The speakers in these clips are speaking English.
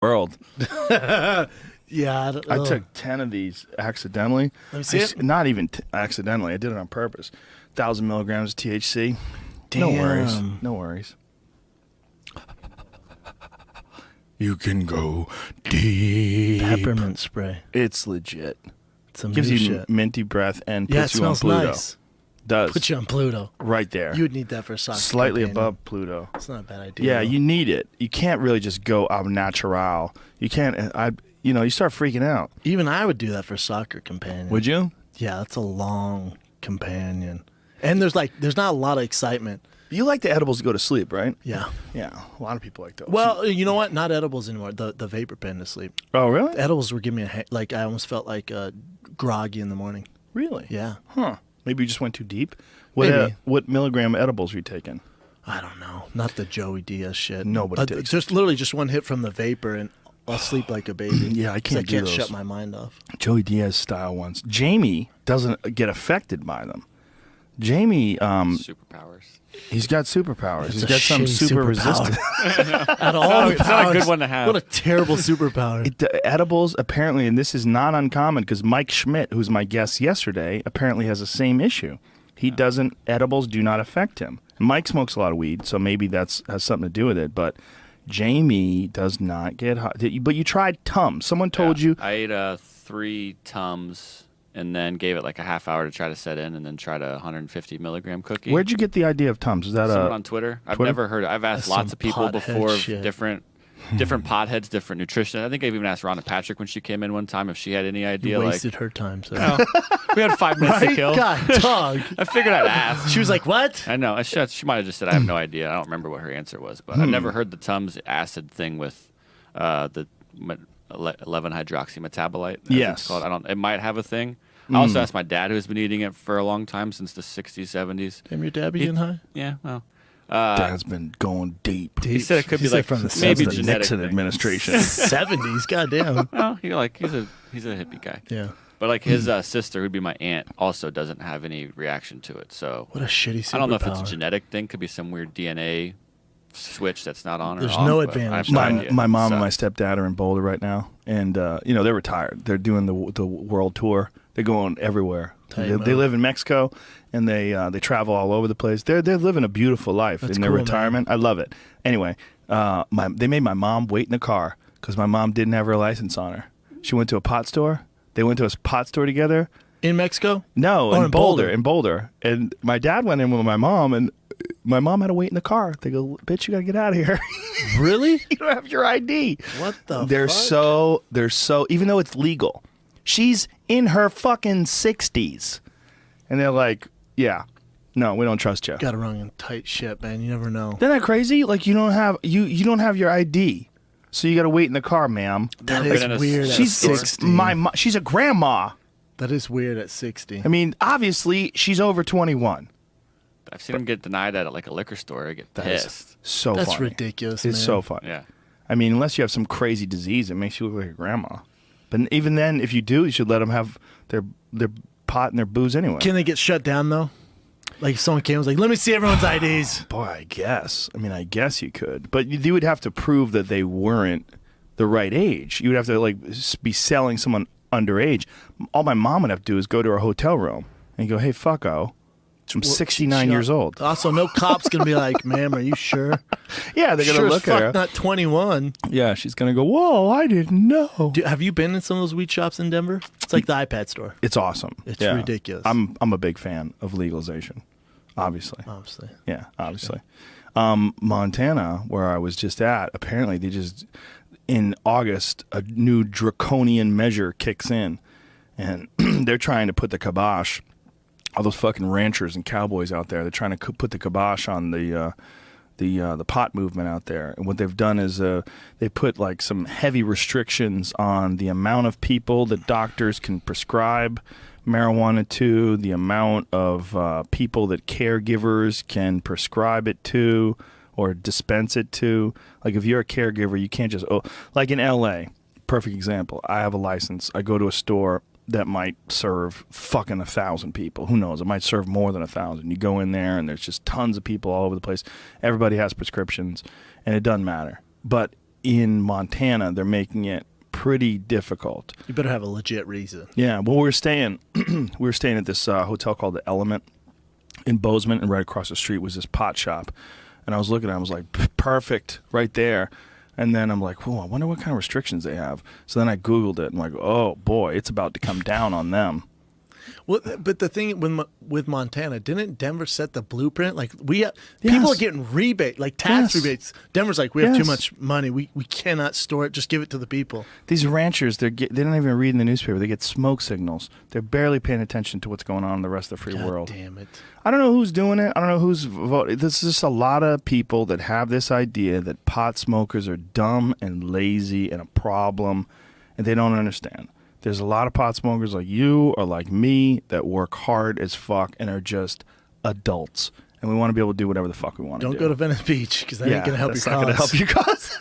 world. Yeah, I took 10 of these accidentally. Let me see it. Not even accidentally. I did it on purpose. 1,000 milligrams of THC. Damn. No worries. No worries. You can go deep. Peppermint spray. It's legit. Some Gives new you shit. minty breath and Yeah, it puts you on smells Pluto. nice. Does. Put you on Pluto. Right there. You would need that for a soccer Slightly companion. above Pluto. It's not a bad idea. Yeah, though. you need it. You can't really just go au natural. You can't. You start freaking out. Even I would do that for a soccer companion. Would you? Yeah, that's a long companion. And there's not a lot of excitement. You like the edibles to go to sleep, right? Yeah. Yeah, a lot of people like those. Well, you know what? Not edibles anymore. The vapor pen to sleep. Oh, really? Edibles were giving me I almost felt like groggy in the morning. Really? Yeah. Huh. Maybe you just went too deep. Maybe. What milligram edibles were you taking? I don't know. Not the Joey Diaz shit. Nobody takes Just literally just one hit from the vapor and I'll sleep like a baby. Yeah, I 'Cause can't do I can't those. shut my mind off. Joey Diaz style ones. Jamie doesn't get affected by them. Jamie, Superpowers. he's got superpowers. It's He's a got some shitty super superpower. resistance. Out of all the It's not a good powers, one to have. What a terrible superpower. Edibles, apparently, and this is not uncommon because Mike Schmidt, who's my guest yesterday, apparently has the same issue. He doesn't, edibles do not affect him. Mike smokes a lot of weed, so maybe that has something to do with it, but Jamie does not get high. But you tried Tums. Someone told you. I ate 3 Tums and then gave it like a half hour to try to set in and then tried a 150 milligram cookie. Where'd you get the idea of Tums? Is that Someone on Twitter? I've Twitter? never heard it. I've asked That's lots some of people pothead before of shit. different potheads, different nutrition. I think I've even asked Rhonda Patrick when she came in one time if she had any idea. You Like, wasted her time. So. we had 5 minutes to kill. God, dog. I figured I'd ask. She was like, what? I know. She might have just said, I have no idea. I don't remember what her answer was. But I've never heard the Tums acid thing with the 11-hydroxy metabolite. as Yes. It's called. It might have a thing. I also asked my dad, who's been eating it for a long time, since the 60s, 70s. Damn, your dad be getting high? Yeah, well. Dad's been going deep. He said it could He be said like from the maybe the genetic Nixon thing. administration. 70s, goddamn. Well, he's a hippie guy. Yeah. But like his sister, who'd be my aunt, also doesn't have any reaction to it. So What a shitty superpower. I don't know if it's a genetic thing. Could be some weird DNA switch that's not on or There's off, no but I have advantage. no idea. My mom and So- my stepdad are in Boulder right now, and they're retired. They're doing the world tour. They're going everywhere. Tight They move. live in Mexico, and they travel all over the place. They're living a beautiful life That's in their cool, retirement. I love it. Anyway, they made my mom wait in the car because my mom didn't have her license on her. She went to a pot store. They went to a pot store together. In Mexico? No, Oh, in in Boulder. Boulder. In Boulder. And my dad went in with my mom, and my mom had to wait in the car. They go, bitch, you got to get out of here. Really? You don't have your ID. What the They're fuck? they're so, even though it's legal, she's in her fucking 60s. And they're like, yeah, no, we don't trust you. Got a wrong and tight shit, man. You never know. Isn't that crazy? Like you don't have your ID. So you got to wait in the car, ma'am. That Never is been in a weird at She's 60. she's a grandma. That is weird at 60. I mean, obviously she's over 21. I've seen him get denied at like a liquor store. I get That is pissed. so That's funny. ridiculous, It's man. so funny. Yeah. I mean, unless you have some crazy disease, it makes you look like a grandma. But even then, if you do, you should let them have their pot and their booze anyway. Can they get shut down, though? Like if someone came and was like, let me see everyone's IDs. Boy, I guess. I mean, I guess you could. But you would have to prove that they weren't the right age. You would have to like be selling someone underage. All my mom would have to do is go to her hotel room and go, hey, fucko. From 69 years old. Also, no cop's going to be like, ma'am, are you sure? Yeah, they're going Sure to as look at fuck her. not 21. Yeah, she's going to go, whoa, I didn't know. Have you been in some of those weed shops in Denver? It's like the iPad store. It's awesome. It's Yeah. ridiculous. I'm a big fan of legalization, obviously. Obviously. Yeah, obviously. Montana, where I was just at, apparently they just, in August, a new draconian measure kicks in, and they're trying to put the kibosh, all those fucking ranchers and cowboys out there, they're trying to put the kibosh on the pot movement out there. And what they've done is they put like some heavy restrictions on the amount of people that doctors can prescribe marijuana to, the amount of people that caregivers can prescribe it to or dispense it to. Like if you're a caregiver, you can't just, like in LA, perfect example. I have a license. I go to a store that might serve fucking 1,000 people. Who knows? It might serve more than 1,000. You go in there and there's just tons of people all over the place. Everybody has prescriptions and it doesn't matter. But in Montana, they're making it pretty difficult. You better have a legit reason. Yeah, well, we were staying at this hotel called the Element in Bozeman, and right across the street was this pot shop. And I was looking at it, I was like, perfect, right there. And then I'm like, I wonder what kind of restrictions they have. So then I Googled it, and I'm like, oh boy, it's about to come down on them. Well, but the thing with Montana, didn't Denver set the blueprint? Like people are getting tax rebates. Denver's like, we have too much money. We cannot store it. Just give it to the people. These ranchers, they don't even read in the newspaper. They get smoke signals. They're barely paying attention to what's going on in the rest of the free world. Damn it. I don't know who's doing it. I don't know who's voting. There's just a lot of people that have this idea that pot smokers are dumb and lazy and a problem, and they don't understand. There's a lot of pot smokers like you or like me that work hard as fuck and are just adults. And we want to be able to do whatever the fuck we want to do. Don't go to Venice Beach because that ain't going to help your cause. That's not going to help your cause.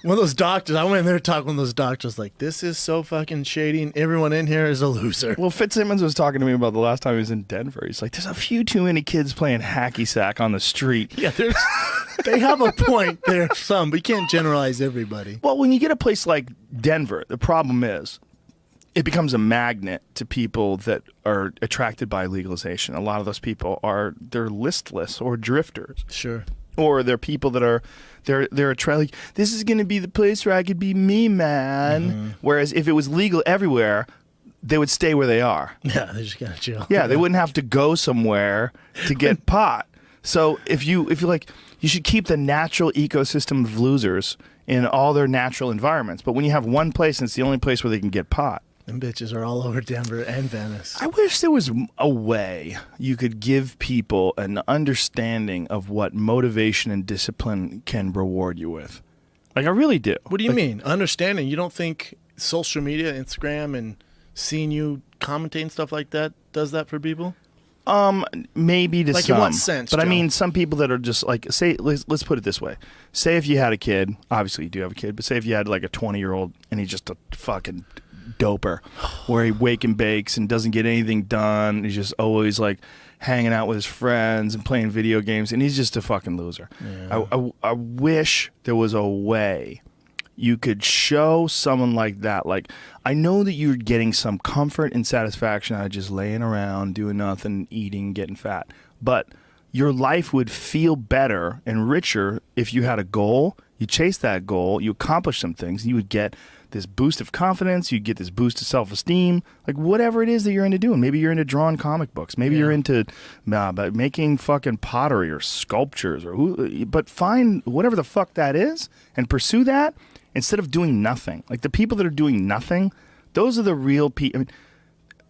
One of those doctors, I went in there talking to one of those doctors like, this is so fucking shady and everyone in here is a loser. Well, Fitzsimmons was talking to me about the last time he was in Denver. He's like, there's a few too many kids playing hacky sack on the street. Yeah, they have a point there, some, but you can't generalize everybody. Well, when you get a place like Denver, the problem is, it becomes a magnet to people that are attracted by legalization. A lot of those people they're listless or drifters. Sure. Or they're people that are they're like, this is going to be the place where I could be me, man. Mm-hmm. Whereas if it was legal everywhere, they would stay where they are. Yeah, they're just gonna chill. Yeah, they wouldn't have to go somewhere to get pot. So if you like, you should keep the natural ecosystem of losers in all their natural environments. But when you have one place and it's the only place where they can get pot. Them bitches are all over Denver and Venice. I wish there was a way you could give people an understanding of what motivation and discipline can reward you with. Like, I really do. What do you mean? Understanding? You don't think social media, Instagram, and seeing you commentating stuff like that does that for people? Maybe to like some. In what sense, but Joe? I mean, some people that are just like, say, let's put it this way. Say if you had a kid, obviously you do have a kid, but say if you had like a 20-year-old and he's just a fucking doper where he wake and bakes and doesn't get anything done. He's just always like hanging out with his friends and playing video games, and he's just a fucking loser. Yeah. I wish there was a way you could show someone like that. Like, I know that you're getting some comfort and satisfaction out of just laying around, doing nothing, eating, getting fat. But your life would feel better and richer if you had a goal, you chase that goal, you accomplish some things, you would get this boost of confidence, you get this boost of self-esteem, like whatever it is that you're into doing. Maybe you're into drawing comic books. Maybe you're into making fucking pottery or sculptures, but find whatever the fuck that is and pursue that instead of doing nothing. Like, the people that are doing nothing, those are the real people. I mean,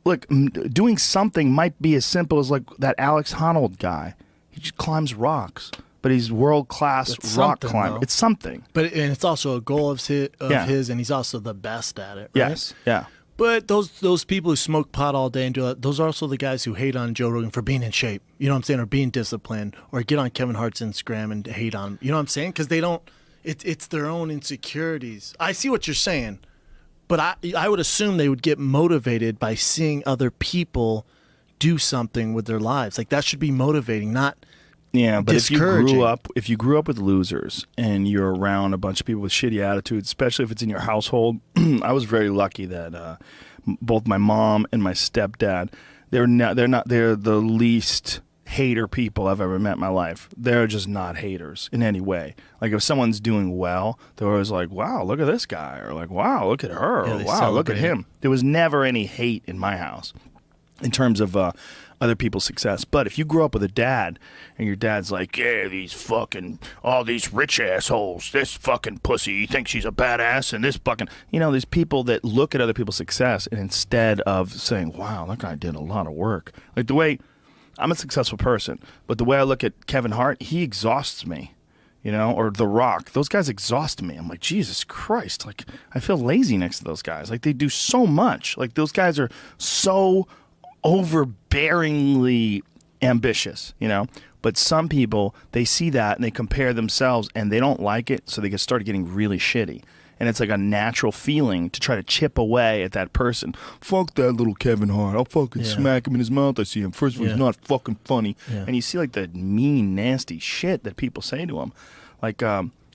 look, doing something might be as simple as like that Alex Honnold guy. He just climbs rocks. But he's world-class rock climber. It's something. And it's also a goal of his, and he's also the best at it, right? Yes, yeah. But those people who smoke pot all day and do that, those are also the guys who hate on Joe Rogan for being in shape. You know what I'm saying? Or being disciplined. Or get on Kevin Hart's Instagram and hate on him. You know what I'm saying? Because they don't – it's their own insecurities. I see what you're saying. But I would assume they would get motivated by seeing other people do something with their lives. Like, that should be motivating, not – yeah, but if you grew up with losers and you're around a bunch of people with shitty attitudes, especially if it's in your household, I was very lucky that both my mom and my stepdad, they're the least hater people I've ever met in my life. They're just not haters in any way. Like, if someone's doing well, they're always like, "Wow, look at this guy," or like, "Wow, look at her," or "Wow, look at him." There was never any hate in my house in terms of other people's success. But if you grew up with a dad and your dad's like, yeah, all these rich assholes, this fucking pussy, he thinks she's a badass, and this fucking, there's people that look at other people's success, and instead of saying, wow, that guy did a lot of work. Like, the way, I'm a successful person, but the way I look at Kevin Hart, he exhausts me. Or The Rock. Those guys exhaust me. I'm like, Jesus Christ. Like, I feel lazy next to those guys. Like, they do so much. Like, those guys are so overbearingly ambitious, but some people, they see that and they compare themselves and they don't like it, so they start getting really shitty, and it's like a natural feeling to try to chip away at that person. Fuck that little Kevin Hart, I'll fucking smack him in his mouth. I see him. First of all, he's not fucking funny. And you see like the mean, nasty shit that people say to him. Like,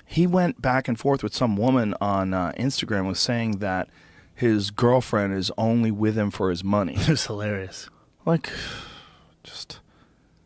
He went back and forth with some woman on Instagram, was saying that his girlfriend is only with him for his money. It was hilarious. Like, just,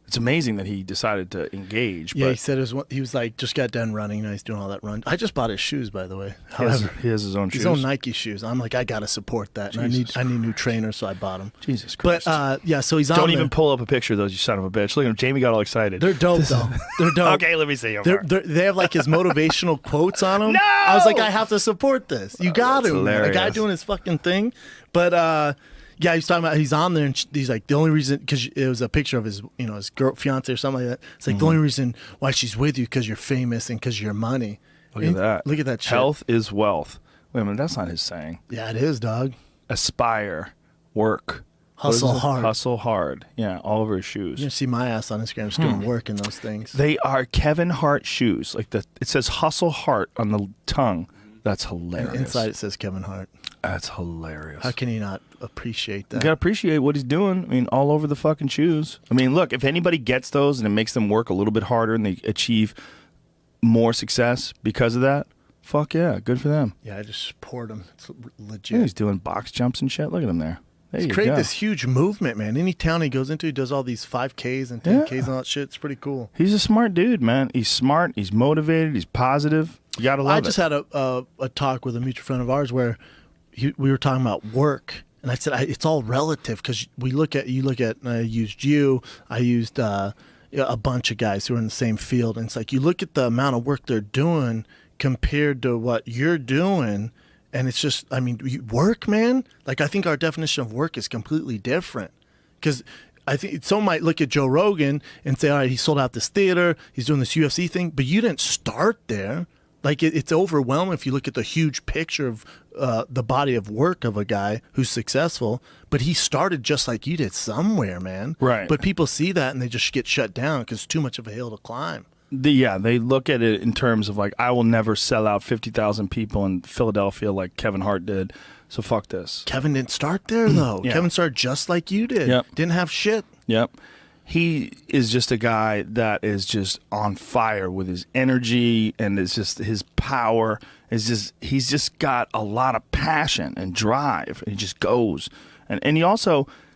it's amazing that he decided to engage. Yeah, but he said he was like, just got done running. Now he's doing all that run. I just bought his shoes, by the way. he has his own shoes. His own Nike shoes. I'm like, I gotta support that. And I need new trainers, so I bought them. Jesus Christ. But yeah, so he's on. Don't even pull up a picture of those, you son of a bitch. Look at him. Jamie got all excited. They're dope though. They're dope. Okay, let me see them. They have like his motivational quotes on them. No! I was like, I have to support this. You got to, man. A guy hilarious. doing his fucking thing. But yeah, he's talking about he's on there, and he's like, the only reason, because it was a picture of his, his girl, fiance or something like that. It's like the only reason why she's with you because you're famous and because you're money. Look at that. Look at that shit. Health is wealth. Wait a minute, that's not his saying. Yeah, it is, dog. Aspire, work, Hustle hard. Hustle hard. Yeah, all over his shoes. You see my ass on Instagram just doing work in those things. They are Kevin Hart shoes. Like it says Hustle Heart on the tongue. That's hilarious. And inside it says Kevin Hart. That's hilarious. How can you not appreciate You that? gotta appreciate what he's doing. I mean, all over the fucking shoes. I mean, look, if anybody gets those and it makes them work a little bit harder and they achieve more success because of that, fuck yeah, good for them. Yeah, I just support him. It's legit. Yeah, he's doing box jumps and shit. Look at him there. There He's you created go. this huge movement, man. Any town he goes into, he does all these 5Ks and 10Ks and all that shit. It's pretty cool. He's a smart dude, man. He's smart. He's motivated. He's positive. You gotta love it. I just had a talk with a mutual friend of ours where we were talking about work, and I said it's all relative because you look at I used you, I used a bunch of guys who are in the same field, and it's like you look at the amount of work they're doing compared to what you're doing, and it's just, I mean, work, man. Like I think our definition of work is completely different because I think someone might look at Joe Rogan and say, all right, he sold out this theater, he's doing this UFC thing, but you didn't start there. Like it's overwhelming if you look at the huge picture of the body of work of a guy who's successful, but he started just like you did somewhere, man. Right. But people see that and they just get shut down because it's too much of a hill to climb. They look at it in terms of like, I will never sell out 50,000 people in Philadelphia like Kevin Hart did. So fuck this. Kevin didn't start there though. Yeah. Kevin started just like you did. Yep. Didn't have shit. Yep. He is just a guy that is just on fire with his energy, and it's just his power is just, he's just got a lot of passion and drive, and he just goes. And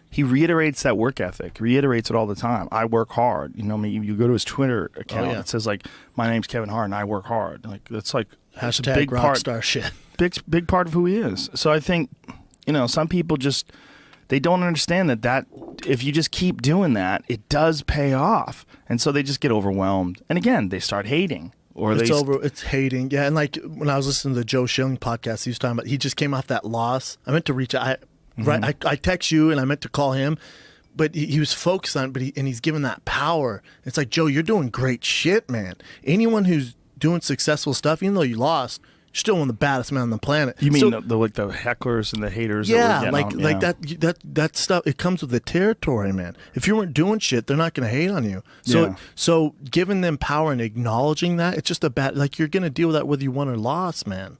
he reiterates that work ethic, reiterates it all the time. I work hard. You know, you go to his Twitter account, it says like, my name's Kevin Hart and I work hard. Like that's like it's a Hashtag big part, rockstar shit. big part of who he is. So I think, some people just, they don't understand that if you just keep doing that, it does pay off. And so they just get overwhelmed. And again, they start hating. It's hating. Yeah, and like when I was listening to the Joe Schilling podcast, he was talking about he just came off that loss. I meant to reach out. I text you and I meant to call him, but he was focused on it, and he's given that power. It's like, Joe, you're doing great shit, man. Anyone who's doing successful stuff, even though you lost, you're still one of the baddest men on the planet. You mean the hecklers and the haters? Yeah, that stuff. It comes with the territory, man. If you weren't doing shit, they're not going to hate on you. So giving them power and acknowledging that, it's just you're going to deal with that whether you won or lost, man.